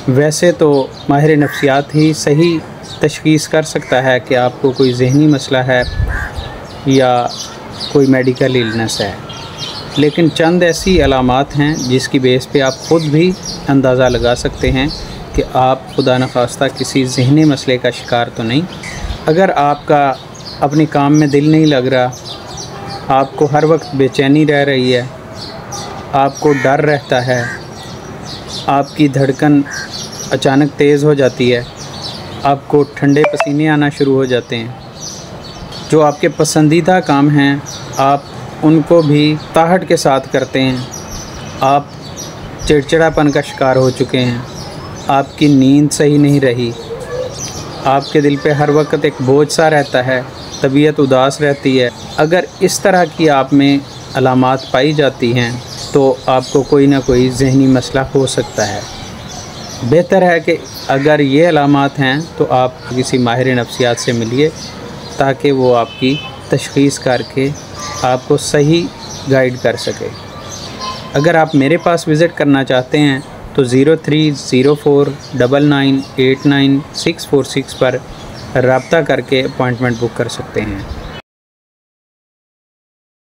वैसे तो माहिर नफ्सियात ही सही तशख़ीस कर सकता है कि आपको कोई ज़हनी मसला है या कोई मेडिकल इलनेस है, लेकिन चंद ऐसी अलामात हैं जिसकी बेस पे आप ख़ुद भी अंदाज़ा लगा सकते हैं कि आप खुदा न खास्ता किसी ज़हनी मसले का शिकार तो नहीं। अगर आपका अपने काम में दिल नहीं लग रहा, आपको हर वक्त बेचैनी रह रही है, आपको डर रहता है, आपकी धड़कन अचानक तेज़ हो जाती है, आपको ठंडे पसीने आना शुरू हो जाते हैं, जो आपके पसंदीदा काम हैं आप उनको भी ताहट के साथ करते हैं, आप चिड़चिड़ापन का शिकार हो चुके हैं, आपकी नींद सही नहीं रही, आपके दिल पे हर वक्त एक बोझ सा रहता है, तबीयत उदास रहती है। अगर इस तरह की आप में अलामात पाई जाती हैं तो आपको कोई ना कोई ज़हनी मसला हो सकता है। बेहतर है कि अगर ये अलामात हैं तो आप किसी माहिर नफ्सियात से मिलिए ताकि वो आपकी तशख़ीस करके आपको सही गाइड कर सके। अगर आप मेरे पास विज़िट करना चाहते हैं तो 030499899646 पर रब्ता करके अपॉइंटमेंट बुक कर सकते हैं।